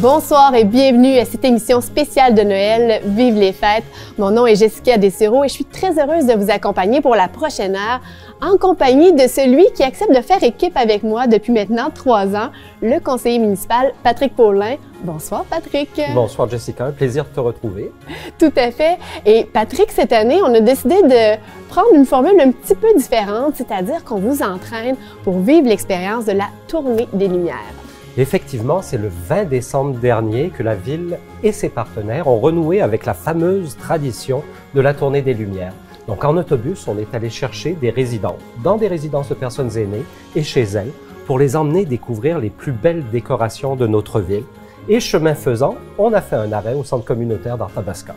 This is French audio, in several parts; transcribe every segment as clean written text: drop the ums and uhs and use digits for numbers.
Bonsoir et bienvenue à cette émission spéciale de Noël, Vive les fêtes. Mon nom est Jessica Dessureau et je suis très heureuse de vous accompagner pour la prochaine heure en compagnie de celui qui accepte de faire équipe avec moi depuis maintenant 3 ans, le conseiller municipal Patrick Paulin. Bonsoir Patrick. Bonsoir Jessica, un plaisir de te retrouver. Tout à fait. Et Patrick, cette année, on a décidé de prendre une formule un petit peu différente, c'est-à-dire qu'on vous entraîne pour vivre l'expérience de la Tournée des Lumières. Effectivement, c'est le 20 décembre dernier que la ville et ses partenaires ont renoué avec la fameuse tradition de la Tournée des Lumières. Donc en autobus, on est allé chercher des résidents dans des résidences de personnes aînées et chez elles pour les emmener découvrir les plus belles décorations de notre ville. Et chemin faisant, on a fait un arrêt au centre communautaire d'Arthabasca.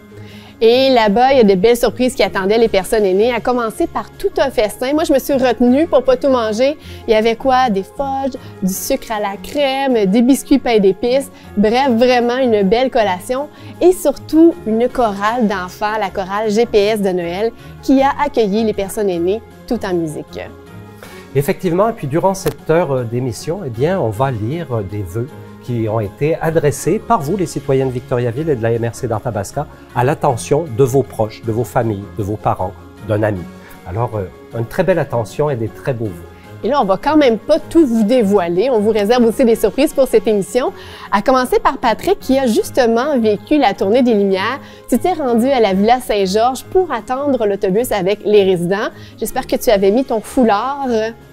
Et là-bas, il y a de belles surprises qui attendaient les personnes aînées, à commencer par tout un festin. Moi, je me suis retenue pour pas tout manger. Il y avait quoi? Des fudges, du sucre à la crème, des biscuits pain d'épices. Bref, vraiment une belle collation. Et surtout, une chorale d'enfants, la chorale GPS de Noël, qui a accueilli les personnes aînées tout en musique. Effectivement, et puis durant cette heure d'émission, eh bien, on va lire des vœux qui ont été adressés par vous, les citoyens de Victoriaville et de la MRC d'Arthabasca, à l'attention de vos proches, de vos familles, de vos parents, d'un ami. Alors, une très belle attention et des très beaux vœux. Et là, on va quand même pas tout vous dévoiler. On vous réserve aussi des surprises pour cette émission. À commencer par Patrick, qui a justement vécu la Tournée des Lumières. Tu t'es rendu à la Villa Saint-Georges pour attendre l'autobus avec les résidents. J'espère que tu avais mis ton foulard.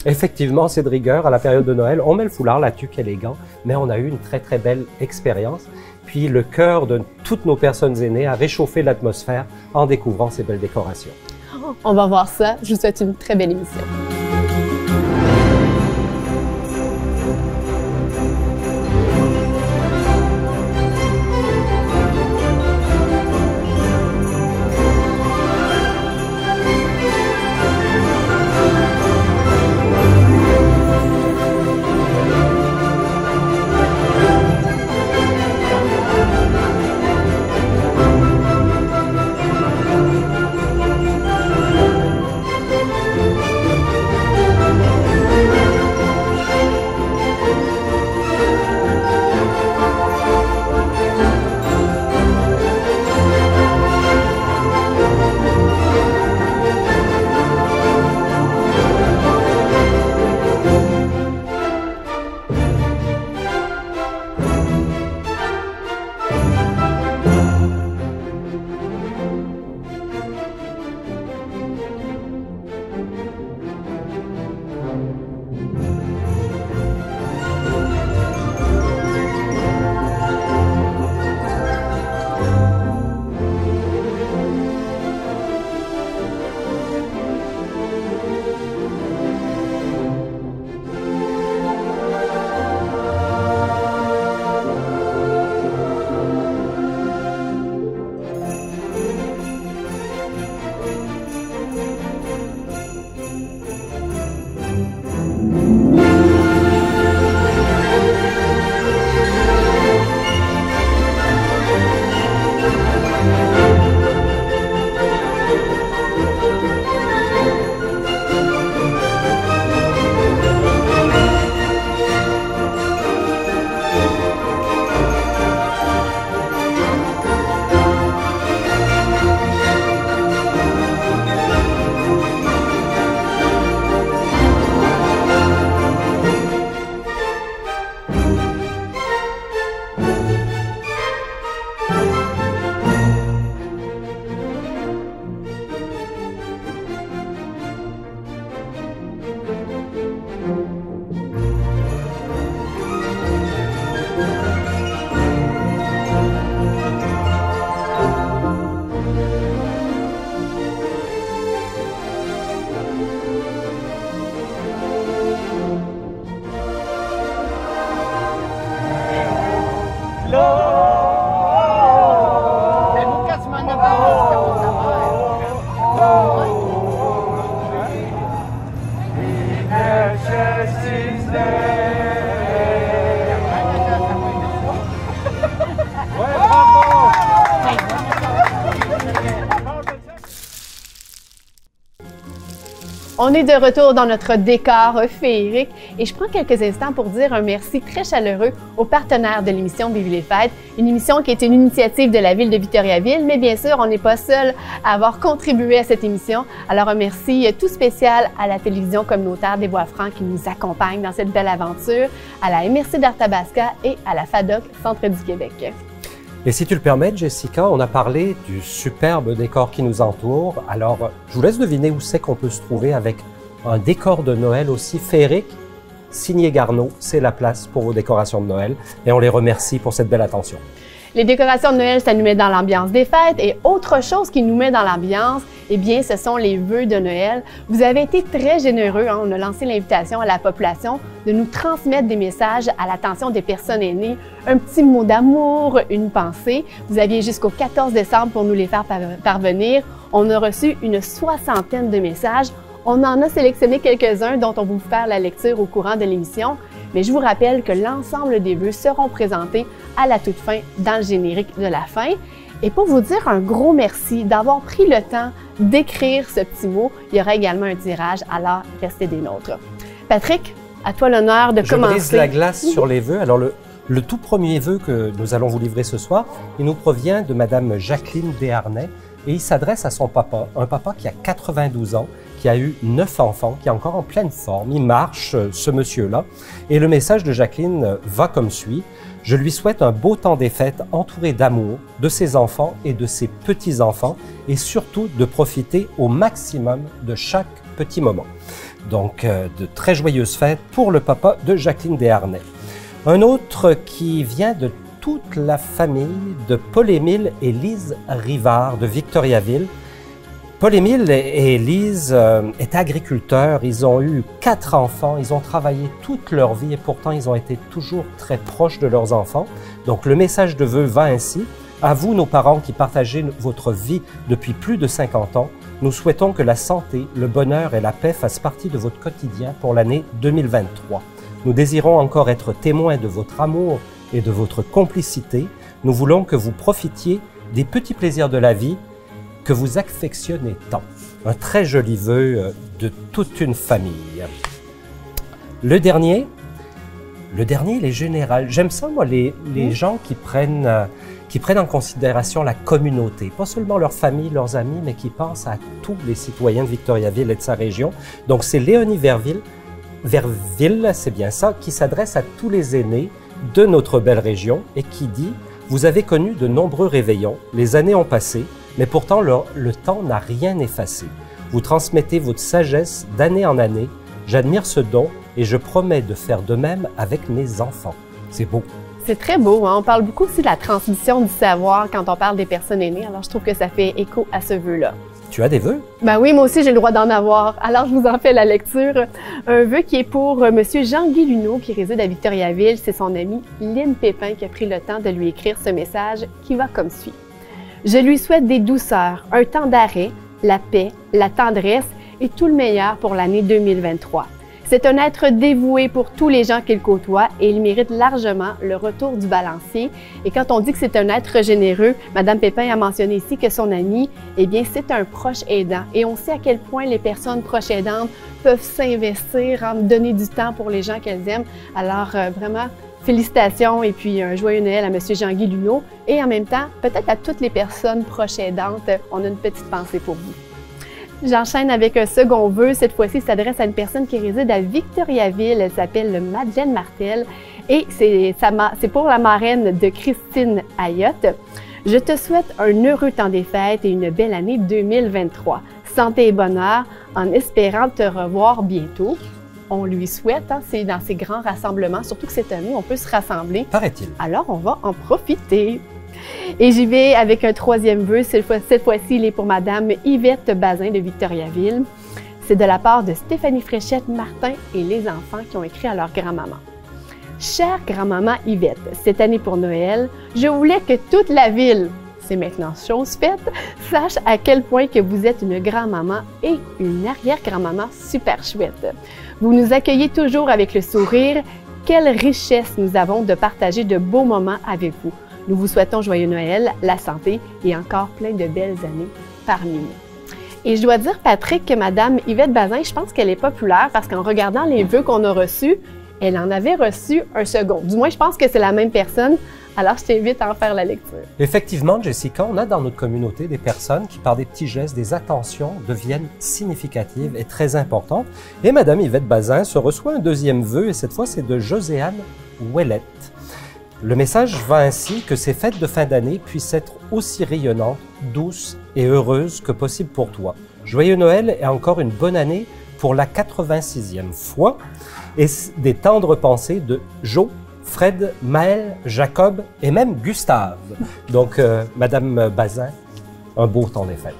Effectivement, c'est de rigueur. À la période de Noël, on met le foulard, la tuque élégant, mais on a eu une très, très belle expérience. Puis le cœur de toutes nos personnes aînées a réchauffé l'atmosphère en découvrant ces belles décorations. On va voir ça. Je vous souhaite une très belle émission. On est de retour dans notre décor féerique et je prends quelques instants pour dire un merci très chaleureux aux partenaires de l'émission Vive les fêtes, une émission qui est une initiative de la ville de Victoriaville, mais bien sûr, on n'est pas seul à avoir contribué à cette émission. Alors un merci tout spécial à la télévision communautaire des Bois-Francs qui nous accompagne dans cette belle aventure, à la MRC d'Arthabasca et à la FADOC Centre du Québec. Et si tu le permets, Jessica, on a parlé du superbe décor qui nous entoure. Alors, je vous laisse deviner où c'est qu'on peut se trouver avec un décor de Noël aussi féerique. Signé Garneau, c'est la place pour vos décorations de Noël. Et on les remercie pour cette belle attention. Les décorations de Noël, ça nous met dans l'ambiance des fêtes. Et autre chose qui nous met dans l'ambiance, eh bien, ce sont les vœux de Noël. Vous avez été très généreux, hein? On a lancé l'invitation à la population de nous transmettre des messages à l'attention des personnes aînées, un petit mot d'amour, une pensée. Vous aviez jusqu'au 14 décembre pour nous les faire parvenir. On a reçu une 60aine de messages. On en a sélectionné quelques-uns dont on va vous faire la lecture au courant de l'émission. Mais je vous rappelle que l'ensemble des vœux seront présentés à la toute fin dans le générique de la fin. Et pour vous dire un gros merci d'avoir pris le temps d'écrire ce petit mot, il y aura également un tirage, alors restez des nôtres. Patrick, à toi l'honneur de commencer. Je brise la glace sur les vœux. Alors le tout premier vœu que nous allons vous livrer ce soir, il nous provient de Madame Jacqueline Desharnais et il s'adresse à son papa, un papa qui a 92 ans, qui a eu 9 enfants, qui est encore en pleine forme. Il marche, ce monsieur-là. Et le message de Jacqueline va comme suit. Je lui souhaite un beau temps des fêtes entouré d'amour, de ses enfants et de ses petits-enfants, et surtout de profiter au maximum de chaque petit moment. Donc, de très joyeuses fêtes pour le papa de Jacqueline Desharnais. Un autre qui vient de toute la famille de Paul-Émile et Lise Rivard de Victoriaville. Paul-Émile et Lise étaient agriculteurs, ils ont eu 4 enfants, ils ont travaillé toute leur vie et pourtant ils ont été toujours très proches de leurs enfants. Donc le message de vœu va ainsi. À vous, nos parents qui partagez votre vie depuis plus de 50 ans, nous souhaitons que la santé, le bonheur et la paix fassent partie de votre quotidien pour l'année 2023. Nous désirons encore être témoins de votre amour et de votre complicité. Nous voulons que vous profitiez des petits plaisirs de la vie que vous affectionnez tant. Un très joli vœu de toute une famille. Le dernier, il est général. J'aime ça, moi, les gens qui prennent en considération la communauté. Pas seulement leur famille, leurs amis, mais qui pensent à tous les citoyens de Victoriaville et de sa région. Donc, c'est Léonie Verville, c'est bien ça, qui s'adresse à tous les aînés de notre belle région et qui dit « Vous avez connu de nombreux réveillons, les années ont passé, mais pourtant, le temps n'a rien effacé. Vous transmettez votre sagesse d'année en année. J'admire ce don et je promets de faire de même avec mes enfants. » C'est beau. C'est très beau, hein? On parle beaucoup aussi de la transmission du savoir quand on parle des personnes aînées. Alors, je trouve que ça fait écho à ce vœu-là. Tu as des vœux? Ben oui, moi aussi, j'ai le droit d'en avoir. Alors, je vous en fais la lecture. Un vœu qui est pour M. Jean-Guy Luneau, qui réside à Victoriaville. C'est son amie Lynne Pépin qui a pris le temps de lui écrire ce message qui va comme suit. Je lui souhaite des douceurs, un temps d'arrêt, la paix, la tendresse et tout le meilleur pour l'année 2023. C'est un être dévoué pour tous les gens qu'il côtoie et il mérite largement le retour du balancier. Et quand on dit que c'est un être généreux, Mme Pépin a mentionné ici que son ami, eh bien, c'est un proche aidant. Et on sait à quel point les personnes proches aidantes peuvent s'investir, donner du temps pour les gens qu'elles aiment. Alors, vraiment, félicitations et puis un joyeux Noël à M. Jean-Guy Luneau et en même temps, peut-être à toutes les personnes proches aidantes, on a une petite pensée pour vous. J'enchaîne avec un second vœu. Cette fois-ci, il s'adresse à une personne qui réside à Victoriaville. Elle s'appelle Madeleine Martel et c'est pour la marraine de Christine Ayotte. Je te souhaite un heureux temps des fêtes et une belle année 2023. Santé et bonheur en espérant te revoir bientôt. On lui souhaite, hein, c'est dans ces grands rassemblements, surtout que cette année, on peut se rassembler. Paraît-il. Alors, on va en profiter. Et j'y vais avec un troisième vœu. Cette fois-ci, il est pour Madame Yvette Bazin de Victoriaville. C'est de la part de Stéphanie Fréchette, Martin et les enfants qui ont écrit à leur grand-maman. Chère grand-maman Yvette, cette année pour Noël, je voulais que toute la ville, c'est maintenant chose faite, sache à quel point que vous êtes une grand-maman et une arrière-grand-maman super chouette. Vous nous accueillez toujours avec le sourire. Quelle richesse nous avons de partager de beaux moments avec vous. Nous vous souhaitons joyeux Noël, la santé et encore plein de belles années parmi nous. Et je dois dire, Patrick, que Madame Yvette Bazin, je pense qu'elle est populaire parce qu'en regardant les vœux qu'on a reçus, elle en avait reçu un second. Du moins, je pense que c'est la même personne. Alors, je t'invite à en faire la lecture. Effectivement, Jessica, on a dans notre communauté des personnes qui, par des petits gestes, des attentions, deviennent significatives et très importantes. Et Madame Yvette Bazin se reçoit un deuxième vœu, et cette fois, c'est de Joséanne Ouellette. Le message va ainsi que ces fêtes de fin d'année puissent être aussi rayonnantes, douces et heureuses que possible pour toi. Joyeux Noël et encore une bonne année pour la 86e fois. Et des tendres pensées de Jo, Fred, Maël, Jacob et même Gustave. Donc, Madame Bazin, un beau temps des fêtes.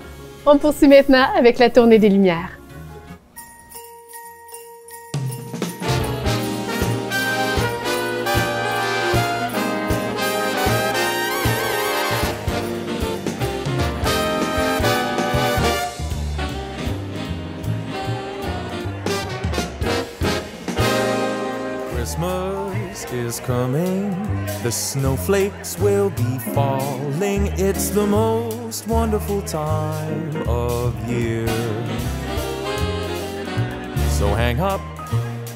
On poursuit maintenant avec la tournée des Lumières. Christmas is coming, the snowflakes will be falling. It's the most wonderful time of year. So hang up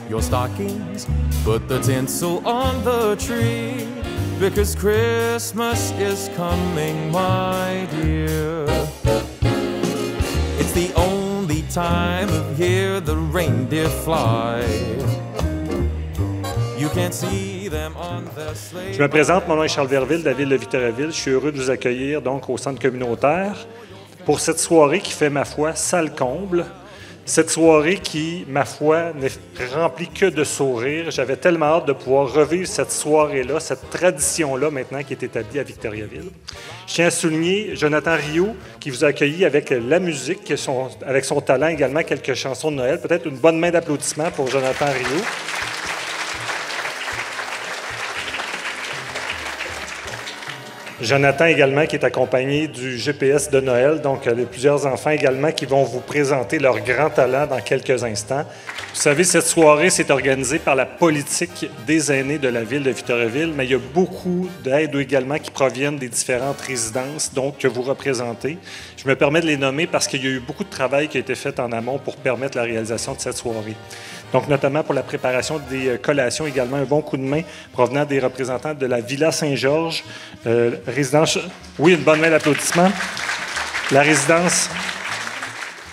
your stockings, put the tinsel on the tree, because Christmas is coming, my dear. It's the only time of year the reindeer fly. Je me présente, mon nom est Charles Verville de la ville de Victoriaville. Je suis heureux de vous accueillir donc au centre communautaire pour cette soirée qui fait, ma foi, salle comble. Cette soirée qui, ma foi, n'est remplie que de sourires. J'avais tellement hâte de pouvoir revivre cette soirée-là, cette tradition-là maintenant qui est établie à Victoriaville. Je tiens à souligner Jonathan Rioux qui vous a accueilli avec la musique, avec son talent également, quelques chansons de Noël. Peut-être une bonne main d'applaudissements pour Jonathan Rioux. Jonathan également qui est accompagné du GPS de Noël, donc plusieurs enfants également qui vont vous présenter leur grand talent dans quelques instants. Vous savez, cette soirée s'est organisée par la politique des aînés de la ville de Victoriaville, mais il y a beaucoup d'aides également qui proviennent des différentes résidences donc, que vous représentez. Je me permets de les nommer parce qu'il y a eu beaucoup de travail qui a été fait en amont pour permettre la réalisation de cette soirée. Donc, notamment pour la préparation des collations, également un bon coup de main provenant des représentants de la Villa Saint-Georges, résidence... Oui, une bonne main d'applaudissement. La résidence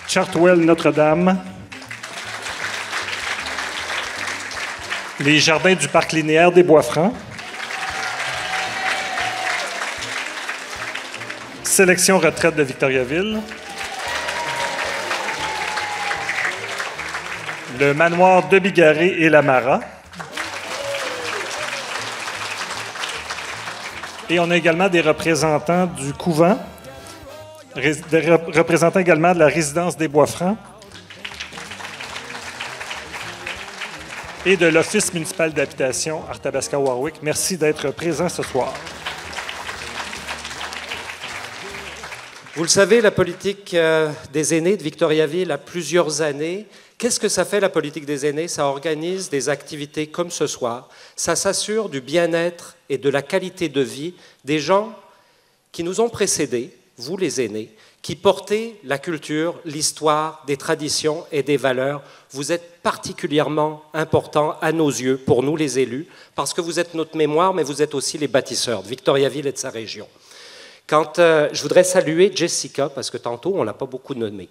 Chartwell Notre-Dame. Les jardins du parc linéaire des Bois-Francs. Sélection retraite de Victoriaville. Le manoir de Bigarré et la Mara. Et on a également des représentants du couvent, des représentants également de la résidence des Bois-Francs et de l'Office municipal d'habitation Arthabasca-Warwick. Merci d'être présents ce soir. Vous le savez, la politique des aînés de Victoriaville a plusieurs années. Qu'est-ce que ça fait, la politique des aînés? Ça organise des activités comme ce soir. Ça s'assure du bien-être et de la qualité de vie des gens qui nous ont précédés, vous les aînés, qui portaient la culture, l'histoire, des traditions et des valeurs. Vous êtes particulièrement importants à nos yeux, pour nous les élus, parce que vous êtes notre mémoire, mais vous êtes aussi les bâtisseurs de Victoriaville et de sa région. Je voudrais saluer Jessica, parce que tantôt, on ne l'a pas beaucoup nommée.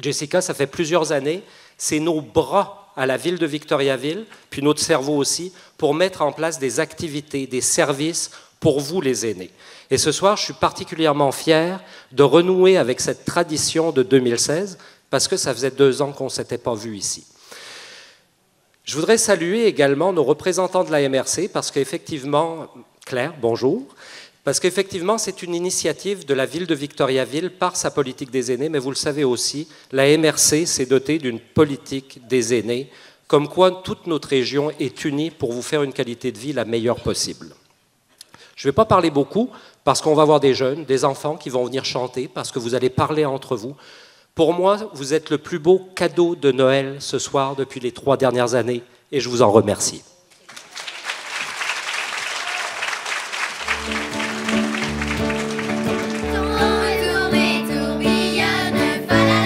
Jessica, ça fait plusieurs années, c'est nos bras à la ville de Victoriaville, puis notre cerveau aussi, pour mettre en place des activités, des services pour vous les aînés. Et ce soir, je suis particulièrement fier de renouer avec cette tradition de 2016, parce que ça faisait 2 ans qu'on ne s'était pas vu ici. Je voudrais saluer également nos représentants de la MRC, parce qu'effectivement, Claire, bonjour. Parce qu'effectivement, c'est une initiative de la ville de Victoriaville par sa politique des aînés, mais vous le savez aussi, la MRC s'est dotée d'une politique des aînés, comme quoi toute notre région est unie pour vous faire une qualité de vie la meilleure possible. Je ne vais pas parler beaucoup, parce qu'on va avoir des jeunes, des enfants qui vont venir chanter, parce que vous allez parler entre vous. Pour moi, vous êtes le plus beau cadeau de Noël ce soir depuis les 3 dernières années, et je vous en remercie. Tourbillonne, voilà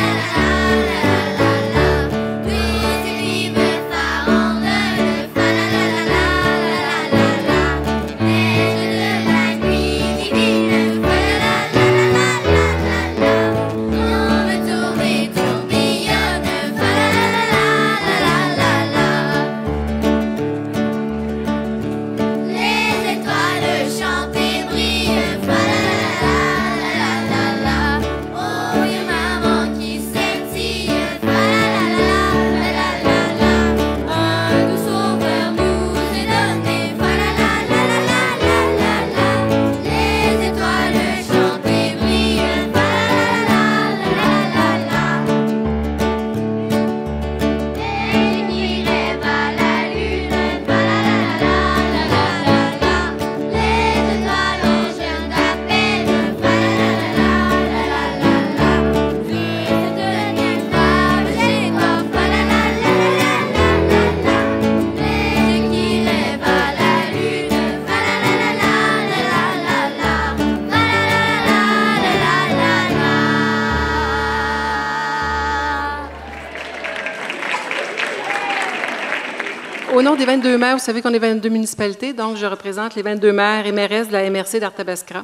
Au nom des 22 maires, vous savez qu'on est 22 municipalités, donc je représente les 22 maires et mairesses de la MRC d'Arthabasca.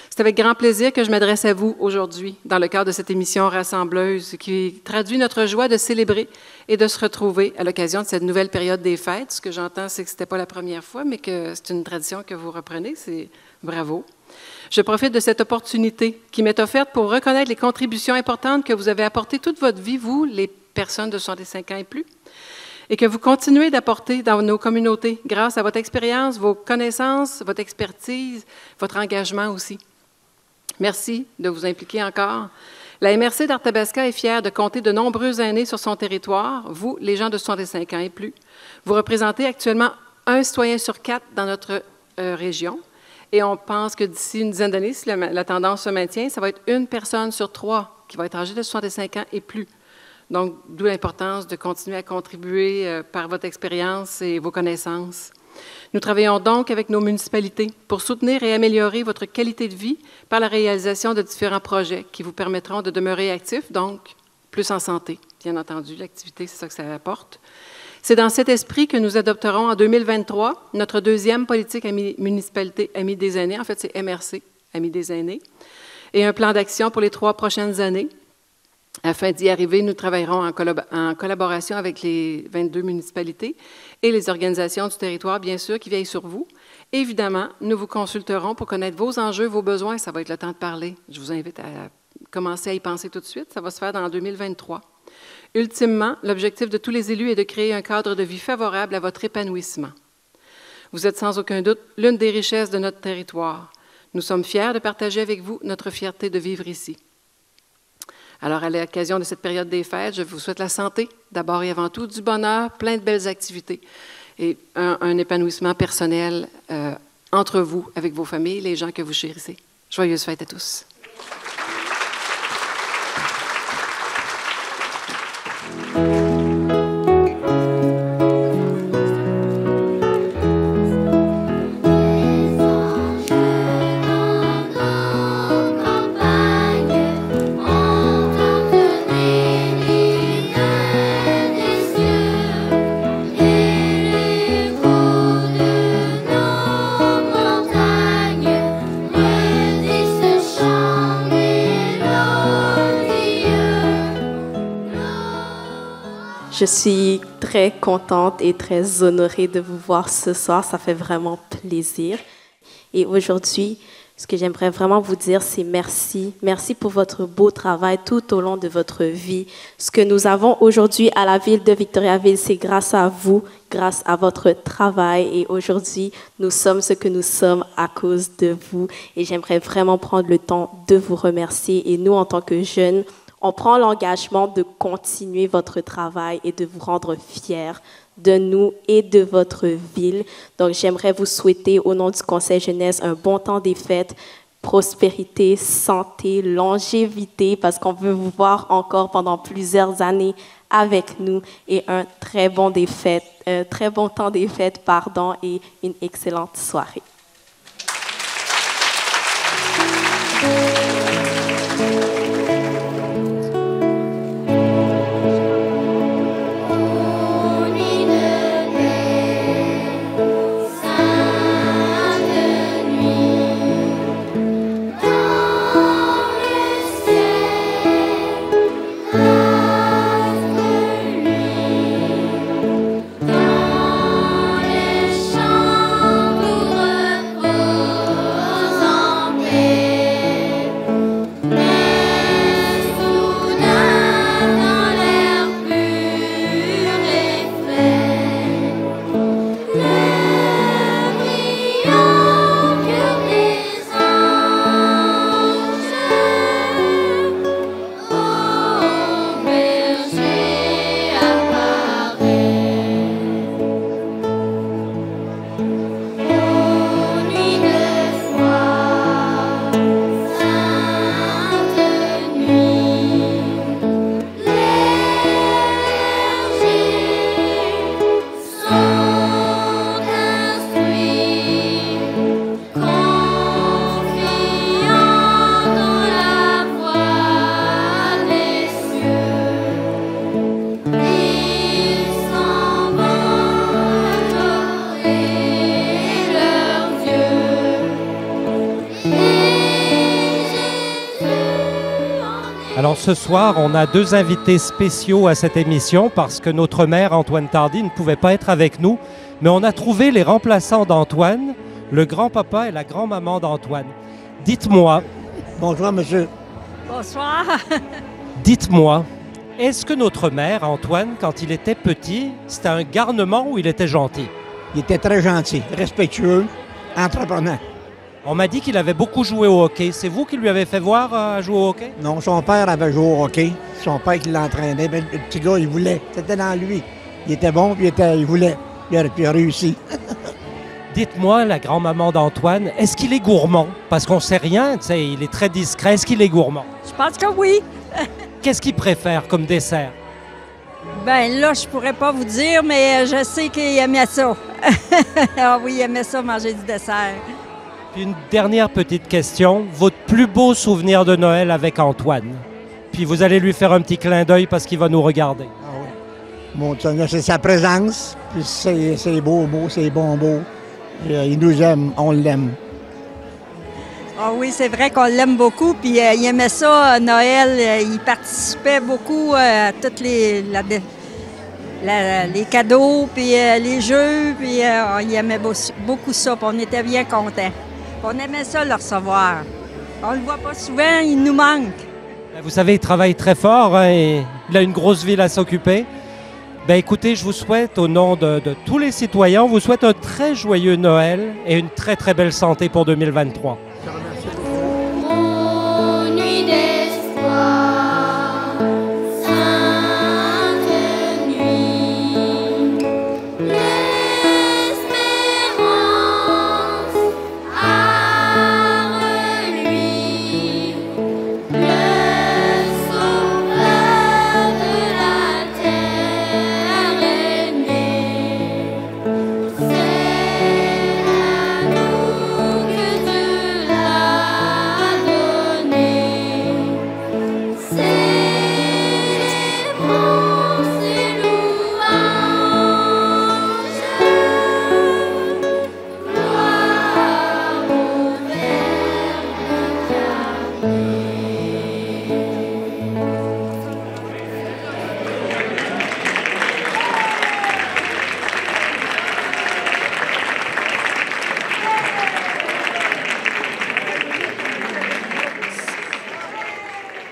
C'est avec grand plaisir que je m'adresse à vous aujourd'hui, dans le cadre de cette émission rassembleuse qui traduit notre joie de célébrer et de se retrouver à l'occasion de cette nouvelle période des fêtes. Ce que j'entends, c'est que ce n'était pas la première fois, mais que c'est une tradition que vous reprenez. C'est bravo. Je profite de cette opportunité qui m'est offerte pour reconnaître les contributions importantes que vous avez apportées toute votre vie, vous, les personnes de 65 ans et plus, et que vous continuez d'apporter dans nos communautés grâce à votre expérience, vos connaissances, votre expertise, votre engagement aussi. Merci de vous impliquer encore. La MRC d'Arthabasca est fière de compter de nombreux aînés sur son territoire, vous, les gens de 65 ans et plus. Vous représentez actuellement 1 citoyen sur 4 dans notre région. Et on pense que d'ici une dizaine d'années, si la tendance se maintient, ça va être 1 personne sur 3 qui va être âgée de 65 ans et plus. Donc, d'où l'importance de continuer à contribuer par votre expérience et vos connaissances. Nous travaillons donc avec nos municipalités pour soutenir et améliorer votre qualité de vie par la réalisation de différents projets qui vous permettront de demeurer actifs, donc plus en santé. Bien entendu, l'activité, c'est ça que ça apporte. C'est dans cet esprit que nous adopterons en 2023 notre 2e politique municipalité Amis des aînés. En fait, c'est MRC, Amis des aînés, et un plan d'action pour les 3 prochaines années. Afin d'y arriver, nous travaillerons en collaboration avec les 22 municipalités et les organisations du territoire, bien sûr, qui veillent sur vous. Évidemment, nous vous consulterons pour connaître vos enjeux, vos besoins. Ça va être le temps de parler. Je vous invite à commencer à y penser tout de suite. Ça va se faire dans 2023. Ultimement, l'objectif de tous les élus est de créer un cadre de vie favorable à votre épanouissement. Vous êtes sans aucun doute l'une des richesses de notre territoire. Nous sommes fiers de partager avec vous notre fierté de vivre ici. Alors, à l'occasion de cette période des fêtes, je vous souhaite la santé, d'abord et avant tout, du bonheur, plein de belles activités et un épanouissement personnel entre vous, avec vos familles, les gens que vous chérissez. Joyeuses fêtes à tous. Je suis très contente et très honorée de vous voir ce soir. Ça fait vraiment plaisir. Et aujourd'hui, ce que j'aimerais vraiment vous dire, c'est merci. Merci pour votre beau travail tout au long de votre vie. Ce que nous avons aujourd'hui à la ville de Victoriaville, c'est grâce à vous, grâce à votre travail. Et aujourd'hui, nous sommes ce que nous sommes à cause de vous. Et j'aimerais vraiment prendre le temps de vous remercier. Et nous, en tant que jeunes, on prend l'engagement de continuer votre travail et de vous rendre fiers de nous et de votre ville. Donc, j'aimerais vous souhaiter, au nom du Conseil Jeunesse, un bon temps des fêtes, prospérité, santé, longévité, parce qu'on veut vous voir encore pendant plusieurs années avec nous, et un très bon temps des fêtes, et une excellente soirée. Dans les champs Alors ce soir, on a deux invités spéciaux à cette émission parce que notre maire, Antoine Tardy, ne pouvait pas être avec nous, mais on a trouvé les remplaçants d'Antoine, le grand-papa et la grand-maman d'Antoine. Dites-moi... Bonjour, monsieur. Bonsoir. Dites-moi, est-ce que notre maire, Antoine, quand il était petit, c'était un garnement ou il était gentil? Il était très gentil, respectueux, entreprenant. On m'a dit qu'il avait beaucoup joué au hockey. C'est vous qui lui avez fait voir jouer au hockey? Non, son père avait joué au hockey. Son père qui l'entraînait. Mais le petit gars, il voulait. C'était dans lui. Il était bon, puis il voulait. Puis il a réussi. Dites-moi, la grand-maman d'Antoine, est-ce qu'il est gourmand? Parce qu'on sait rien, tu sais, il est très discret. Est-ce qu'il est gourmand? Je pense que oui. Qu'est-ce qu'il préfère comme dessert? Ben là, je pourrais pas vous dire, mais je sais qu'il aimait ça. Ah oui, il aimait ça, manger du dessert. Puis une dernière petite question. Votre plus beau souvenir de Noël avec Antoine? Puis vous allez lui faire un petit clin d'œil parce qu'il va nous regarder. Ah oui. Mon Seigneur, c'est sa présence, puis c'est beau, c'est bon, beau. Il nous aime, on l'aime. Ah oui, c'est vrai qu'on l'aime beaucoup, puis il aimait ça, Noël. Il participait beaucoup à tous les cadeaux, puis les jeux, puis il aimait beaucoup ça, puis on était bien contents. On aimait ça le recevoir. On le voit pas souvent, il nous manque. Vous savez, il travaille très fort, hein, et il a une grosse ville à s'occuper. Ben écoutez, je vous souhaite, au nom de tous les citoyens, on vous souhaite un très joyeux Noël et une très très belle santé pour 2023.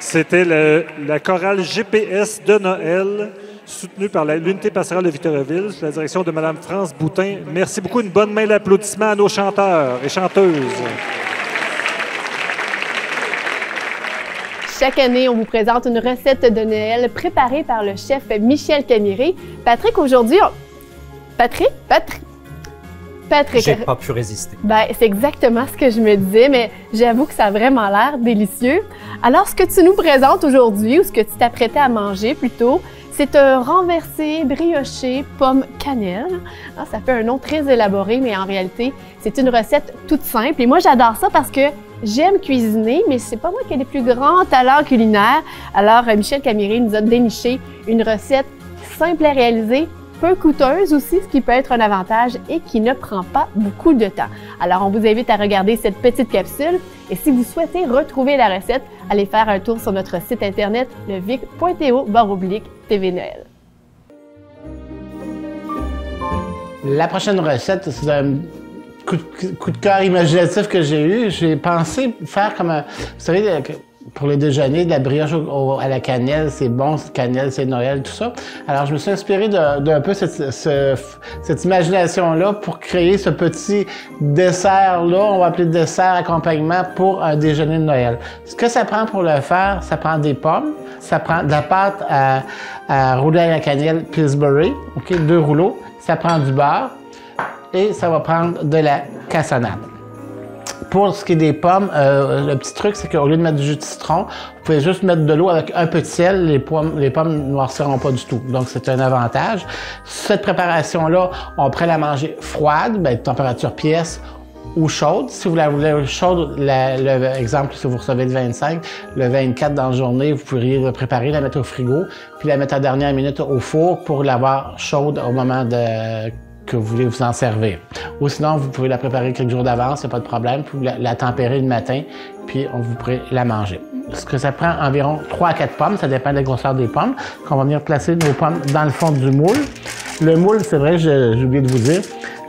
C'était la chorale GPS de Noël, soutenue par l'Unité pastorale de Victoriaville, sous la direction de Mme France Boutin. Merci beaucoup. Une bonne main d'applaudissement à nos chanteurs et chanteuses. Chaque année, on vous présente une recette de Noël préparée par le chef Michel Camiré. Patrick, aujourd'hui, Patrick? J'ai pas pu résister. Ben, c'est exactement ce que je me disais, mais j'avoue que ça a vraiment l'air délicieux. Alors, ce que tu nous présentes aujourd'hui, ou ce que tu t'apprêtais à manger plutôt, c'est un renversé brioché pomme cannelle. Ah, ça fait un nom très élaboré, mais en réalité, c'est une recette toute simple. Et moi, j'adore ça parce que j'aime cuisiner, mais c'est pas moi qui ai les plus grands talents culinaires. Alors, Michel Camiré nous a déniché une recette simple à réaliser, peu coûteuse aussi, ce qui peut être un avantage et qui ne prend pas beaucoup de temps. Alors, on vous invite à regarder cette petite capsule et si vous souhaitez retrouver la recette, allez faire un tour sur notre site internet levic.to/TV Noël. La prochaine recette, c'est un coup de cœur imaginatif que j'ai eu. J'ai pensé faire comme un... Vous savez, pour le déjeuner, de la brioche à la cannelle, c'est bon, cannelle, c'est Noël, tout ça. Alors, je me suis inspiré d'un peu cette imagination-là pour créer ce petit dessert-là, on va appeler dessert accompagnement pour un déjeuner de Noël. Ce que ça prend pour le faire, ça prend des pommes, ça prend de la pâte à rouler à la cannelle Pillsbury, OK, 2 rouleaux, ça prend du beurre et ça va prendre de la cassonade. Pour ce qui est des pommes, le petit truc, c'est qu'au lieu de mettre du jus de citron, vous pouvez juste mettre de l'eau avec un peu de sel, les pommes ne noirciront pas du tout. Donc, c'est un avantage. Cette préparation-là, on pourrait la manger froide, température pièce ou chaude. Si vous la voulez chaude, exemple, si vous recevez le 25, le 24 dans la journée, vous pourriez la préparer, la mettre au frigo, puis la mettre à la dernière minute au four pour l'avoir chaude au moment que vous voulez vous en servir. Ou sinon, vous pouvez la préparer quelques jours d'avance, il n'y a pas de problème, puis la tempérer le matin, puis vous pourrez la manger. ce que ça prend environ 3 à 4 pommes, ça dépend de la grosseur des pommes, qu'on va venir placer nos pommes dans le fond du moule. Le moule, c'est vrai, j'ai oublié de vous dire,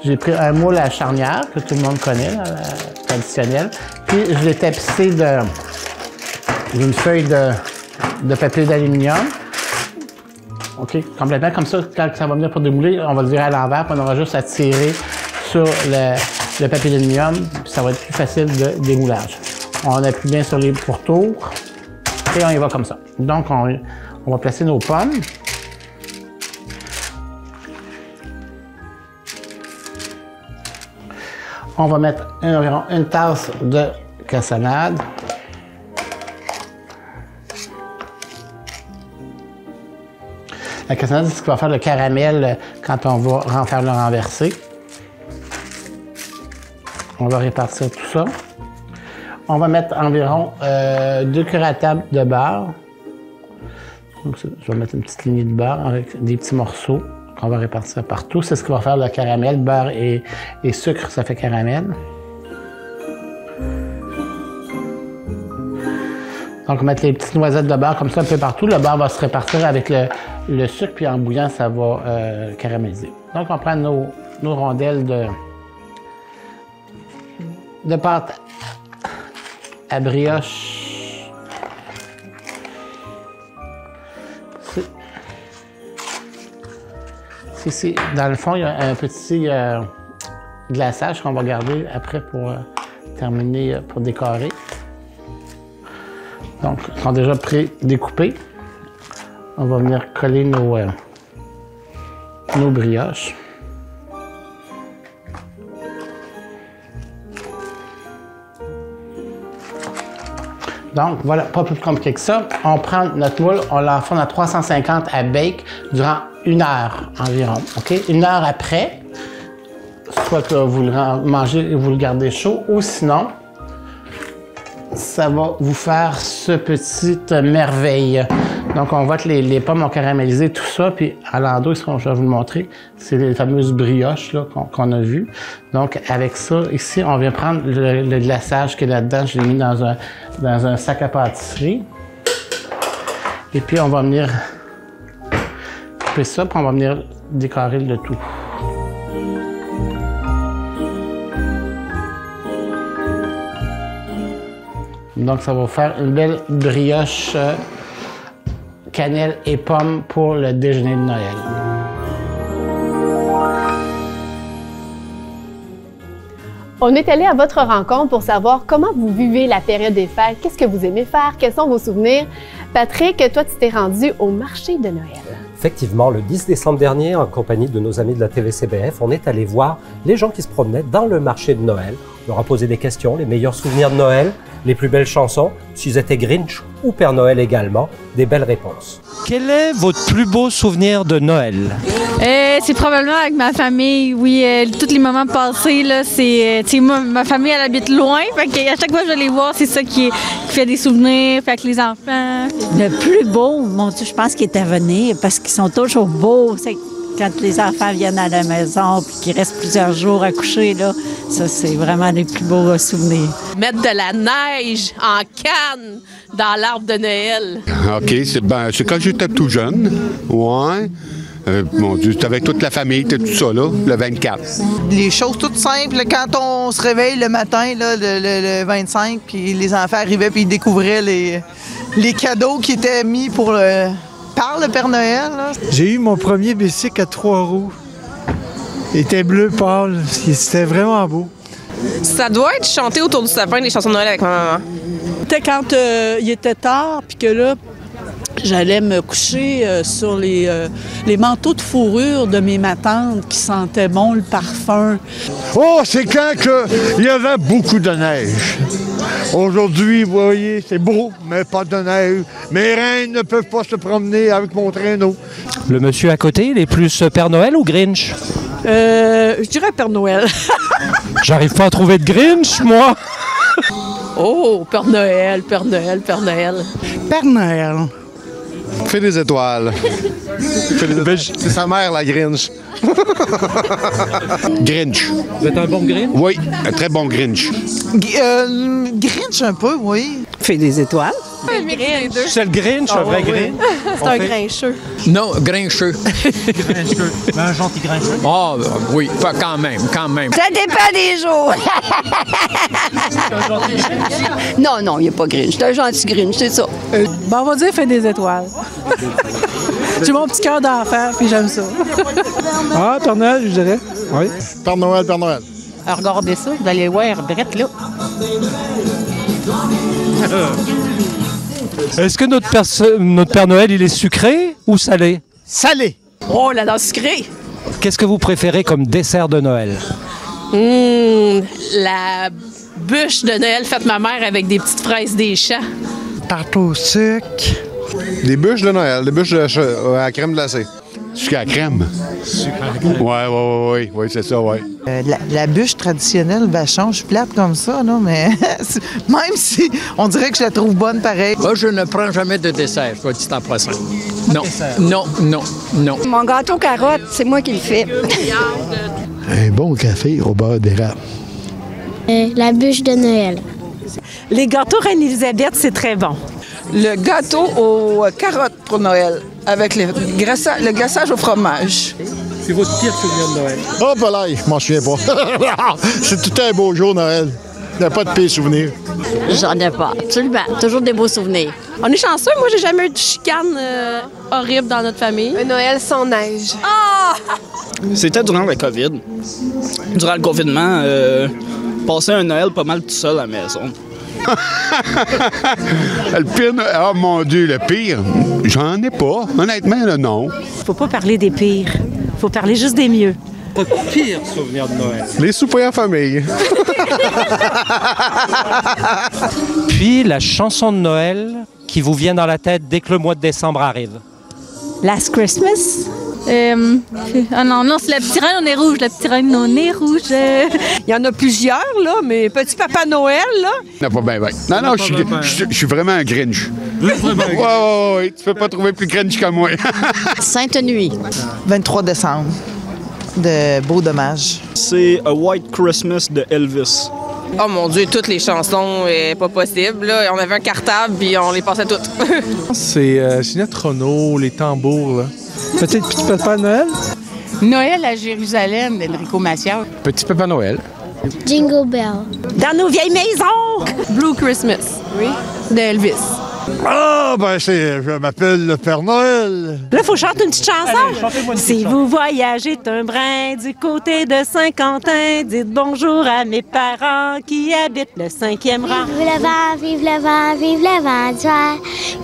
j'ai pris un moule à charnière, que tout le monde connaît, traditionnel, puis je l'ai tapissé d'une feuille de papier d'aluminium. OK, complètement. Comme ça, quand ça va venir pour démouler, on va le virer à l'envers, puis on aura juste à tirer sur le papier d'aluminium, puis ça va être plus facile de démoulage. On appuie bien sur les pourtours et on y va comme ça. Donc, on va placer nos pommes. On va mettre environ une tasse de cassonade. La cassonade, c'est ce qui va faire le caramel quand on va faire le renverser. On va répartir tout ça. On va mettre environ 2 cuillères à table de beurre. Donc, je vais mettre une petite lignée de beurre avec des petits morceaux qu'on va répartir partout. C'est ce qui va faire le caramel. Beurre et sucre, ça fait caramel. Donc, on va mettre les petites noisettes de beurre comme ça un peu partout. Le beurre va se répartir avec le sucre, puis en bouillant, ça va caraméliser. Donc, on prend nos rondelles de pâte à brioche. Ici, dans le fond, il y a un petit glaçage qu'on va garder après pour terminer, pour décorer. Donc, ils sont déjà pré-découpés. On va venir coller nos brioches. Donc, voilà, pas plus compliqué que ça. On prend notre moule, on l'enfonce à 350 à bake durant 1 heure environ. OK? 1 heure après, soit que vous le mangez et vous le gardez chaud, ou sinon, ça va vous faire ce petite merveille. Donc, on voit que les pommes ont caramélisé tout ça, puis à l'endroit, je vais vous le montrer, c'est les fameuses brioches là, qu'on a vues. Donc, avec ça, ici, on vient prendre le glaçage qui est là-dedans. Je l'ai mis dans un sac à pâtisserie. Et puis, on va venir couper ça, puis on va venir décorer le tout. Donc, ça va faire une belle brioche cannelle et pommes pour le déjeuner de Noël. On est allé à votre rencontre pour savoir comment vous vivez la période des fêtes, qu'est-ce que vous aimez faire, quels sont vos souvenirs. Patrick, toi, tu t'es rendu au marché de Noël. Effectivement, le 10 décembre dernier, en compagnie de nos amis de la TVCBF, on est allé voir les gens qui se promenaient dans le marché de Noël. On leur a posé des questions, les meilleurs souvenirs de Noël, les plus belles chansons, s'ils étaient Grinch ou Père Noël également, des belles réponses. Quel est votre plus beau souvenir de Noël? C'est probablement avec ma famille, oui. Tous les moments passés, là, c'est... moi, ma famille, elle habite loin, fait qu'à chaque fois que je vais les voir, c'est ça qui fait des souvenirs, fait avec les enfants. Le plus beau, mon Dieu, je pense qu'il est à venir, parce qu'ils sont toujours beaux. C'est quand les enfants viennent à la maison puis qu'ils restent plusieurs jours à coucher, là, ça, c'est vraiment les plus beaux souvenirs. Mettre de la neige en canne dans l'arbre de Noël. OK, c'est quand j'étais tout jeune. Ouais. Mon Dieu, c'était avec toute la famille, tout ça, là, le 24. Les choses toutes simples, quand on se réveille le matin, là, le 25, puis les enfants arrivaient puis ils découvraient les cadeaux qui étaient mis par le Père Noël. J'ai eu mon premier bicycle à 3 roues. Il était bleu pâle. C'était vraiment beau. Ça doit être chanter autour du sapin des chansons de Noël avec ma maman. C'était quand il était tard, puis que là, j'allais me coucher sur les manteaux de fourrure de mes matantes qui sentaient bon le parfum. Oh, c'est quand il y avait beaucoup de neige. Aujourd'hui, vous voyez, c'est beau, mais pas de neige. Mes reines ne peuvent pas se promener avec mon traîneau. Le monsieur à côté, il est plus Père Noël ou Grinch? Je dirais Père Noël. J'arrive pas à trouver de Grinch, moi! Oh, Père Noël, Père Noël, Père Noël. Père Noël. Fait des étoiles. C'est sa mère, la Grinch. Grinch. Vous êtes un bon Grinch? Oui, un très bon Grinch. Grinch un peu, oui. Fait des étoiles. C'est le Grinch, un vrai Grinch. C'est un grincheux. Non, grincheux. Grincheux. Mais un gentil grincheux. Ah, oui, quand même. Ça dépend des jours. Non, il n'est pas Grinch. C'est un gentil Grinch, c'est ça. On va dire fait des étoiles. J'ai mon petit cœur d'enfant, puis j'aime ça. Ah, Père Noël, je dirais. Oui. Père Noël, Père Noël. Regardez ça, vous allez voir, drette là. Est-ce que notre Père Noël, il est sucré ou salé? Salé. Oh là là, sucré. Qu'est-ce que vous préférez comme dessert de Noël? La bûche de Noël faite ma mère avec des petites fraises des champs. Tarte au sucre. Des bûches de Noël, des bûches à la crème glacée. Sucre à la crème. Sucre à la crème. Oui, c'est ça, oui. La bûche traditionnelle, vachon, je suis plate comme ça, là, mais même si on dirait que je la trouve bonne pareil. Moi, je ne prends jamais de dessert, je vais dire en passant. Non. Mon gâteau carotte, c'est moi qui le fais. Un bon café au beurre d'érable. La bûche de Noël. Les gâteaux Reine-Élisabeth, c'est très bon. Le gâteau aux carottes pour Noël, avec le glaçage au fromage. C'est votre pire souvenir de Noël? Oh, ben là, je m'en souviens pas. C'est tout un beau jour, Noël. Il n'y a pas de pire souvenir. J'en ai pas, absolument. Toujours des beaux souvenirs. On est chanceux. Moi, j'ai jamais eu de chicane horrible dans notre famille. Un Noël sans neige. Ah! C'était durant le COVID. Durant le confinement, passer un Noël pas mal tout seul à la maison. Le pire, oh mon Dieu, le pire, j'en ai pas. Honnêtement, là, non. Faut pas parler des pires. Faut parler juste des mieux. Votre pire souvenir de Noël? Les soupers en famille. Puis la chanson de Noël qui vous vient dans la tête dès que le mois de décembre arrive. Last Christmas? Non, c'est la petite reine au nez rouge, la petite reine au nez rouge. Il y en a plusieurs, là, mais Petit Papa Noël, là. Non, pas bien, bien. Non, je suis vraiment un Grinch. Oui, tu peux pas trouver plus Grinch que moi. Sainte Nuit. 23 décembre, de Beau Dommage. C'est A White Christmas de Elvis. Oh mon Dieu, toutes les chansons, pas possible. Là. On avait un cartable, puis on les passait toutes. C'est Ginette Renault, les tambours, là. Peut-être Petit Papa Noël? Noël à Jérusalem d'Enrico Macias. Petit Papa Noël. Jingle Bell. Dans nos vieilles maisons! Blue Christmas, oui, d'Elvis. Ah, ben je m'appelle le Père Noël. Là, il faut chanter une petite chanson. Si vous voyagez un brin du côté de Saint-Quentin, dites bonjour à mes parents qui habitent le 5e rang. Vive le vent d'hiver,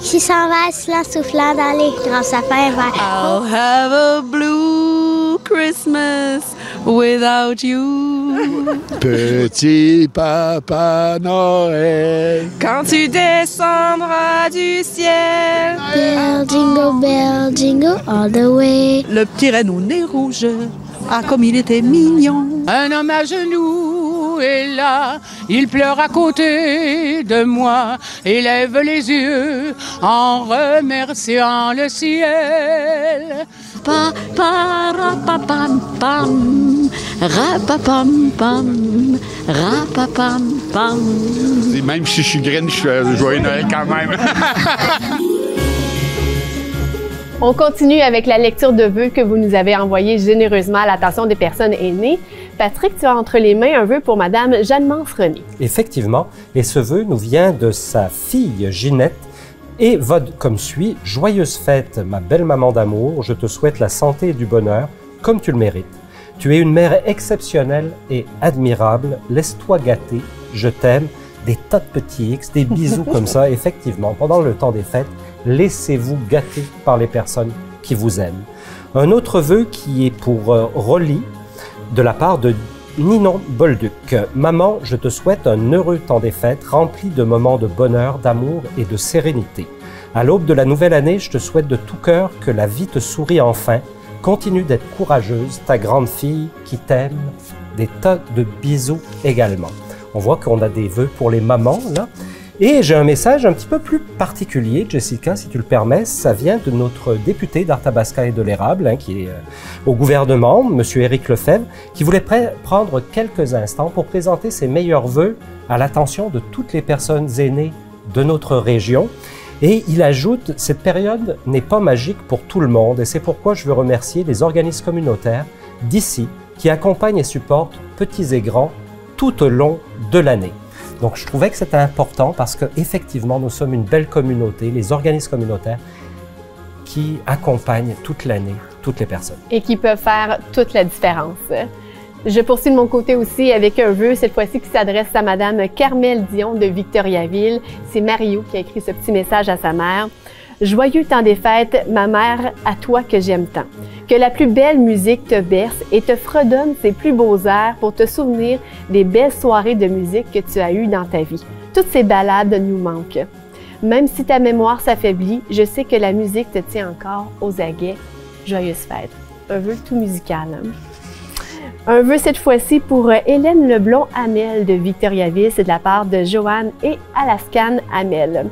qui s'en va silent soufflant dans les grands sapins verts. I'll have a blue Christmas without you. Petit Papa Noël. Quand tu descendras du ciel. Bell, jingle all the way. Le petit renne au nez rouge, ah, comme il était mignon. Un homme à genoux est là, il pleure à côté de moi et lève les yeux en remerciant le ciel. Pa, pa, ra, pa, pam, pam, ra, pa, pam, pam, ra, pa, pam, pam. Même si je suis Grinch, joyeux Noël quand même. On continue avec la lecture de vœux que vous nous avez envoyés généreusement à l'attention des personnes aînées. Patrick, tu as entre les mains un vœu pour Madame Jeanne-Mance-René. Effectivement, et ce vœu nous vient de sa fille Ginette et vote comme suit. Joyeuse fête, ma belle maman d'amour, je te souhaite la santé et du bonheur, comme tu le mérites. Tu es une mère exceptionnelle et admirable, laisse-toi gâter, je t'aime, des tas de petits X, des bisous comme ça, effectivement, pendant le temps des fêtes, laissez-vous gâter par les personnes qui vous aiment. Un autre vœu qui est pour Rolly, de la part de Ninon Bolduc. Maman, je te souhaite un heureux temps des fêtes, rempli de moments de bonheur, d'amour et de sérénité. À l'aube de la nouvelle année, je te souhaite de tout cœur que la vie te sourie enfin. Continue d'être courageuse, ta grande fille qui t'aime. Des tas de bisous également. On voit qu'on a des vœux pour les mamans, là. Et j'ai un message un petit peu plus particulier, Jessica, si tu le permets. Ça vient de notre député d'Arthabasca et de l'Érable, hein, qui est au gouvernement, M. Éric Lefebvre, qui voulait prendre quelques instants pour présenter ses meilleurs vœux à l'attention de toutes les personnes aînées de notre région. Et il ajoute, cette période n'est pas magique pour tout le monde et c'est pourquoi je veux remercier les organismes communautaires d'ici qui accompagnent et supportent petits et grands tout au long de l'année. Donc je trouvais que c'était important parce qu'effectivement nous sommes une belle communauté, les organismes communautaires qui accompagnent toute l'année toutes les personnes. Et qui peuvent faire toute la différence. Je poursuis de mon côté aussi avec un vœu, cette fois-ci qui s'adresse à Madame Carmel Dion de Victoriaville. C'est Mario qui a écrit ce petit message à sa mère. Joyeux temps des fêtes, ma mère, à toi que j'aime tant. Que la plus belle musique te berce et te fredonne ses plus beaux airs pour te souvenir des belles soirées de musique que tu as eues dans ta vie. Toutes ces ballades nous manquent. Même si ta mémoire s'affaiblit, je sais que la musique te tient encore aux aguets. Joyeuses fêtes. Un vœu tout musical. Un vœu cette fois-ci pour Hélène Leblond-Hamel de Victoriaville. C'est de la part de Joanne et Alaskan Hamel.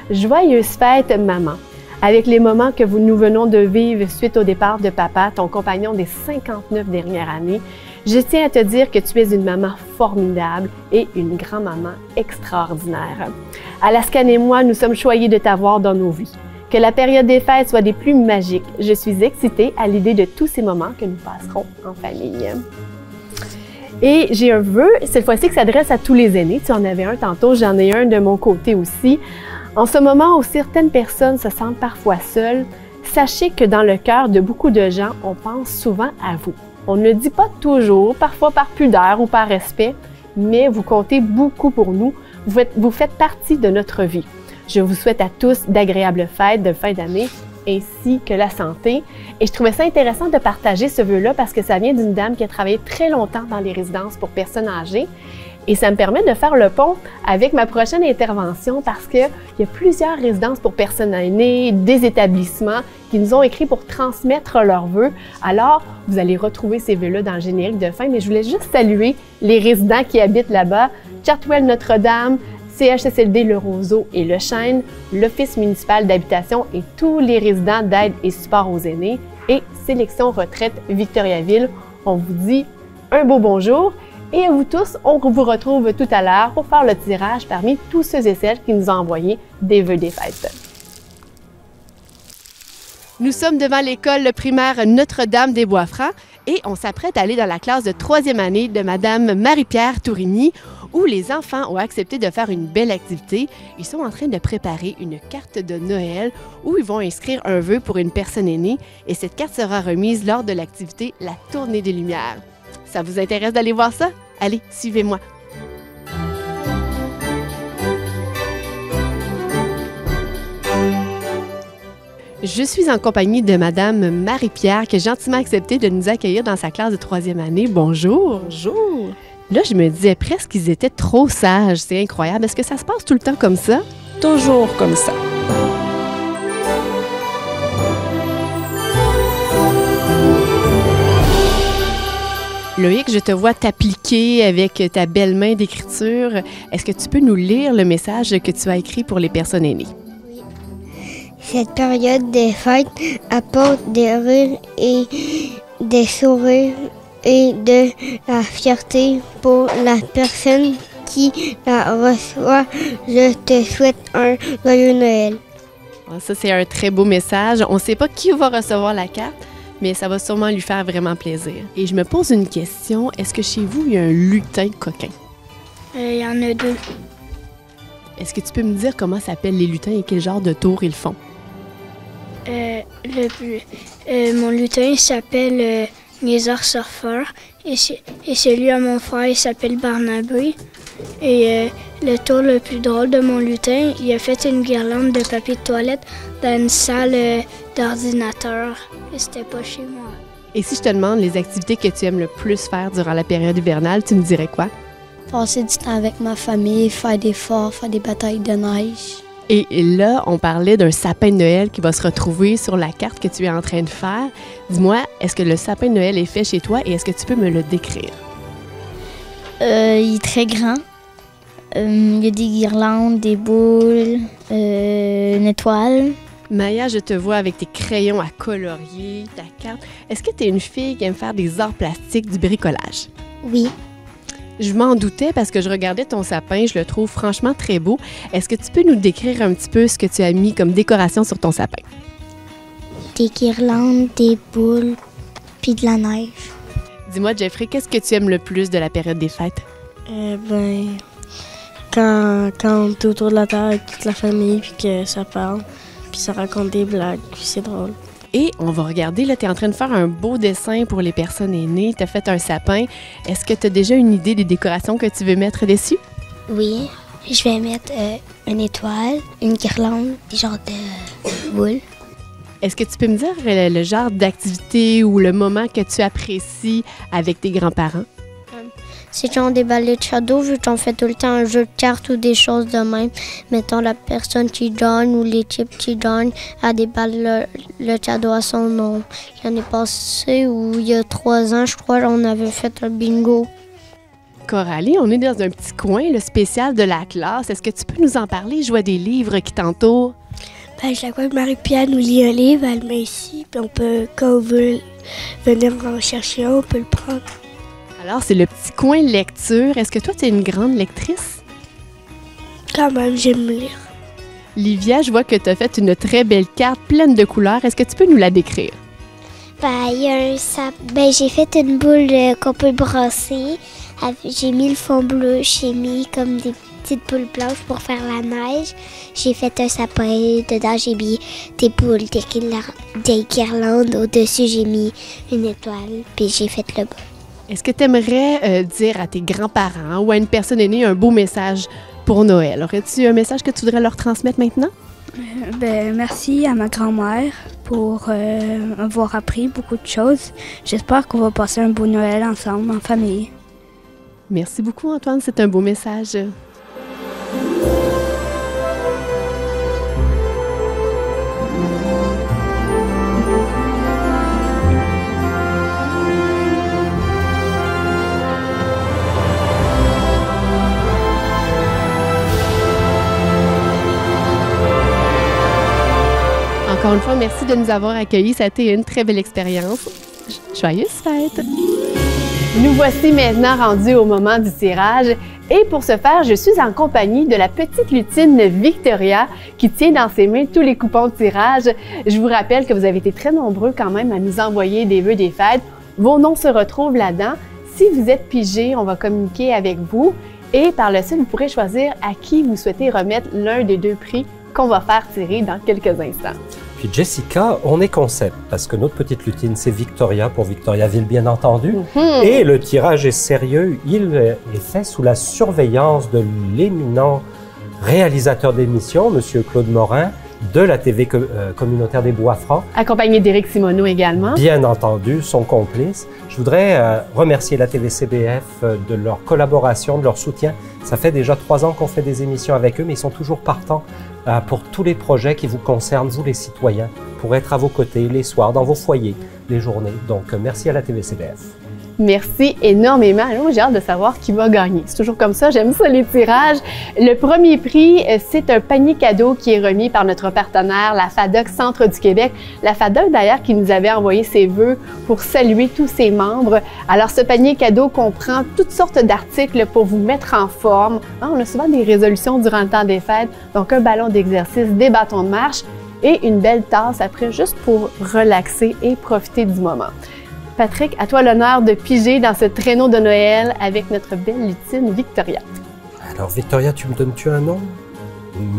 Joyeuses fêtes, maman. Avec les moments que nous venons de vivre suite au départ de papa, ton compagnon des 59 dernières années, je tiens à te dire que tu es une maman formidable et une grand-maman extraordinaire. Alaskan et moi, nous sommes choyés de t'avoir dans nos vies. Que la période des fêtes soit des plus magiques. Je suis excitée à l'idée de tous ces moments que nous passerons en famille. Et j'ai un vœu, cette fois-ci, qui s'adresse à tous les aînés. Tu en avais un tantôt, j'en ai un de mon côté aussi. En ce moment où certaines personnes se sentent parfois seules, sachez que dans le cœur de beaucoup de gens, on pense souvent à vous. On ne le dit pas toujours, parfois par pudeur ou par respect, mais vous comptez beaucoup pour nous. Vous faites partie de notre vie. Je vous souhaite à tous d'agréables fêtes de fin d'année ainsi que la santé. Et je trouvais ça intéressant de partager ce vœu-là parce que ça vient d'une dame qui a travaillé très longtemps dans les résidences pour personnes âgées. Et ça me permet de faire le pont avec ma prochaine intervention parce qu'il y a plusieurs résidences pour personnes aînées, des établissements qui nous ont écrit pour transmettre leurs vœux. Alors, vous allez retrouver ces vœux-là dans le générique de fin, mais je voulais juste saluer les résidents qui habitent là-bas. Chartwell Notre-Dame, CHSLD Le Roseau et Le Chêne, l'Office municipal d'habitation et tous les résidents d'aide et support aux aînés et Sélection Retraite Victoriaville. On vous dit un beau bonjour et à vous tous, on vous retrouve tout à l'heure pour faire le tirage parmi tous ceux et celles qui nous ont envoyé des vœux des fêtes. Nous sommes devant l'école primaire Notre-Dame des Bois-Francs et on s'apprête à aller dans la classe de 3e année de Madame Marie-Pierre Tourigny où les enfants ont accepté de faire une belle activité. Ils sont en train de préparer une carte de Noël où ils vont inscrire un vœu pour une personne aînée et cette carte sera remise lors de l'activité La Tournée des Lumières. Ça vous intéresse d'aller voir ça? Allez, suivez-moi! Je suis en compagnie de Madame Marie-Pierre qui a gentiment accepté de nous accueillir dans sa classe de 3e année. Bonjour! Bonjour! Là, je me disais presque qu'ils étaient trop sages. C'est incroyable. Est-ce que ça se passe tout le temps comme ça? Toujours comme ça. Loïc, je te vois t'appliquer avec ta belle main d'écriture. Est-ce que tu peux nous lire le message que tu as écrit pour les personnes aînées? Cette période des fêtes apporte des rires et des sourires et de la fierté pour la personne qui la reçoit. Je te souhaite un joyeux Noël. Ça, c'est un très beau message. On ne sait pas qui va recevoir la carte, mais ça va sûrement lui faire vraiment plaisir. Et je me pose une question. Est-ce que chez vous, il y a un lutin coquin? Il y en a 2. Est-ce que tu peux me dire comment s'appellent les lutins et quel genre de tour ils font? Mon lutin s'appelle Lézard Surfeur et celui à mon frère il s'appelle Barnabé. Et le tour le plus drôle de mon lutin, il a fait une guirlande de papier de toilette dans une salle d'ordinateur. Et c'était pas chez moi. Et si je te demande les activités que tu aimes le plus faire durant la période hivernale, tu me dirais quoi? Passer du temps avec ma famille, faire des forts, faire des batailles de neige. Et là, on parlait d'un sapin de Noël qui va se retrouver sur la carte que tu es en train de faire. Dis-moi, est-ce que le sapin de Noël est fait chez toi et est-ce que tu peux me le décrire? Il est très grand. Il y a des guirlandes, des boules, une étoile. Maya, je te vois avec tes crayons à colorier, ta carte. Est-ce que tu es une fille qui aime faire des arts plastiques, du bricolage? Oui. Je m'en doutais parce que je regardais ton sapin, je le trouve franchement très beau. Est-ce que tu peux nous décrire un petit peu ce que tu as mis comme décoration sur ton sapin? Des guirlandes, des boules, puis de la neige. Dis-moi, Jeffrey, qu'est-ce que tu aimes le plus de la période des fêtes? Quand on est autour de la table avec toute la famille, puis que ça parle, puis ça raconte des blagues, puis c'est drôle. Et on va regarder, là, tu es en train de faire un beau dessin pour les personnes aînées. Tu as fait un sapin. Est-ce que tu as déjà une idée des décorations que tu veux mettre dessus? Oui, je vais mettre une étoile, une guirlande, des genres de boules. Est-ce que tu peux me dire le genre d'activité ou le moment que tu apprécies avec tes grands-parents? C'est genre des balais de shadow, vu qu'on fait tout le temps un jeu de cartes ou des choses de même. Mettons la personne qui gagne ou l'équipe qui gagne a des balles le shadow à son nom. L'année passée, ou il y a 3 ans, je crois, on avait fait un bingo. Coralie, on est dans un petit coin, le spécial de la classe. Est-ce que tu peux nous en parler? Je vois des livres qui t'entourent. Chaque fois que Marie-Pierre nous lit un livre, elle le met ici, puis on peut, quand on veut venir en chercher un, on peut le prendre. Alors, c'est le petit coin lecture. Est-ce que toi, tu es une grande lectrice? Quand même, j'aime lire. Livia, je vois que tu as fait une très belle carte pleine de couleurs. Est-ce que tu peux nous la décrire? J'ai fait une boule qu'on peut brasser. J'ai mis le fond bleu, j'ai mis comme des petites boules blanches pour faire la neige. J'ai fait un sapin, dedans j'ai mis des boules, des guirlandes. Au-dessus, j'ai mis une étoile, puis j'ai fait le bas. Est-ce que tu aimerais dire à tes grands-parents ou à une personne aînée un beau message pour Noël? Aurais-tu un message que tu voudrais leur transmettre maintenant? Merci à ma grand-mère pour avoir appris beaucoup de choses. J'espère qu'on va passer un beau Noël ensemble, en famille. Merci beaucoup, Antoine. C'est un beau message. Encore une fois, merci de nous avoir accueillis. Ça a été une très belle expérience. Joyeuse fête! Nous voici maintenant rendus au moment du tirage. Et pour ce faire, je suis en compagnie de la petite lutine Victoria qui tient dans ses mains tous les coupons de tirage. Je vous rappelle que vous avez été très nombreux quand même à nous envoyer des vœux des fêtes. Vos noms se retrouvent là-dedans. Si vous êtes pigé, on va communiquer avec vous. Et par le suite, vous pourrez choisir à qui vous souhaitez remettre l'un des 2 prix qu'on va faire tirer dans quelques instants. Puis Jessica, on est concept parce que notre petite lutine, c'est Victoria pour Victoriaville, bien entendu. Et le tirage est sérieux. Il est fait sous la surveillance de l'éminent réalisateur d'émission, M. Claude Morin, de la TV communautaire des Bois-Francs. Accompagné d'Éric Simoneau également. Bien entendu, son complice. Je voudrais remercier la TVCBF de leur collaboration, de leur soutien. Ça fait déjà 3 ans qu'on fait des émissions avec eux, mais ils sont toujours partants pour tous les projets qui vous concernent, vous les citoyens, pour être à vos côtés les soirs, dans vos foyers, les journées. Donc, merci à la TVCBF. Merci énormément. Alors, j'ai hâte de savoir qui va gagner. C'est toujours comme ça, j'aime ça les tirages. Le premier prix, c'est un panier cadeau qui est remis par notre partenaire, la FADOC Centre du Québec. La FADOC, d'ailleurs, qui nous avait envoyé ses vœux pour saluer tous ses membres. Alors, ce panier cadeau comprend toutes sortes d'articles pour vous mettre en forme. On a souvent des résolutions durant le temps des fêtes, donc un ballon d'exercice, des bâtons de marche et une belle tasse après, juste pour relaxer et profiter du moment. Patrick, à toi l'honneur de piger dans ce traîneau de Noël avec notre belle lutine Victoria. Alors Victoria, tu me donnes-tu un nom?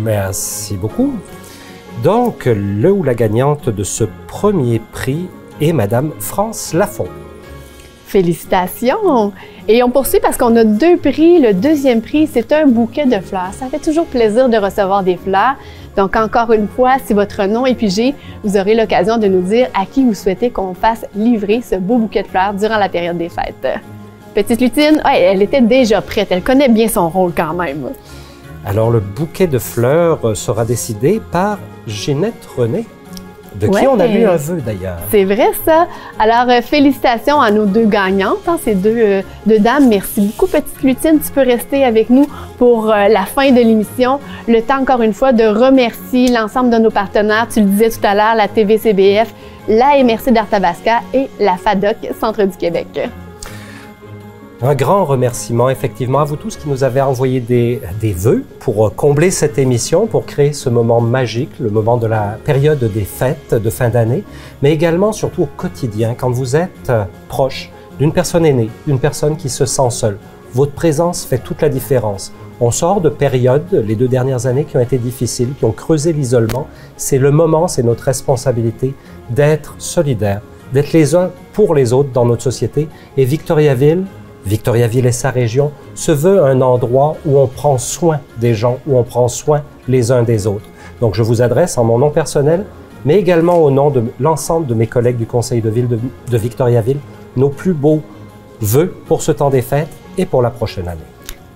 Merci beaucoup. Donc, le ou la gagnante de ce premier prix est Madame France Lafont. Félicitations! Et on poursuit parce qu'on a 2 prix. Le deuxième prix, c'est un bouquet de fleurs. Ça fait toujours plaisir de recevoir des fleurs. Donc, encore une fois, si votre nom est pigé, vous aurez l'occasion de nous dire à qui vous souhaitez qu'on fasse livrer ce beau bouquet de fleurs durant la période des fêtes. Petite lutine, elle était déjà prête. Elle connaît bien son rôle quand même. Alors, le bouquet de fleurs sera décidé par Ginette René, de qui on a lu un vœu d'ailleurs. C'est vrai ça. Alors, félicitations à nos 2 gagnantes, ces deux dames. Merci beaucoup, petite lutine. Tu peux rester avec nous pour la fin de l'émission. Le temps, encore une fois, de remercier l'ensemble de nos partenaires. Tu le disais tout à l'heure, la TVCBF, la MRC d'Arthabasca et la FADOC Centre du Québec. Un grand remerciement effectivement à vous tous qui nous avez envoyé des vœux pour combler cette émission, pour créer ce moment magique, le moment de la période des fêtes de fin d'année, mais également surtout au quotidien, quand vous êtes proche d'une personne aînée, d'une personne qui se sent seule. Votre présence fait toute la différence. On sort de périodes, les 2 dernières années, qui ont été difficiles, qui ont creusé l'isolement. C'est le moment, c'est notre responsabilité d'être solidaires, d'être les uns pour les autres dans notre société. Et Victoriaville et sa région se veut un endroit où on prend soin des gens, où on prend soin les uns des autres. Donc je vous adresse en mon nom personnel, mais également au nom de l'ensemble de mes collègues du Conseil de ville de Victoriaville, nos plus beaux vœux pour ce temps des fêtes et pour la prochaine année.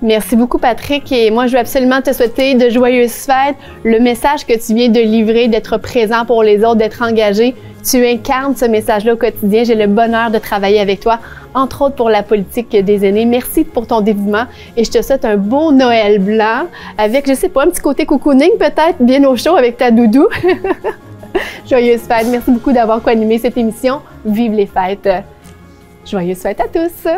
Merci beaucoup, Patrick. Et moi, je veux absolument te souhaiter de joyeuses fêtes. Le message que tu viens de livrer, d'être présent pour les autres, d'être engagé, tu incarnes ce message-là au quotidien. J'ai le bonheur de travailler avec toi, entre autres pour la politique des aînés. Merci pour ton dévouement et je te souhaite un beau Noël blanc avec, je sais pas, un petit côté cocooning peut-être, bien au chaud avec ta doudou. Joyeuses fêtes. Merci beaucoup d'avoir co-animé cette émission. Vive les fêtes. Joyeuses fêtes à tous.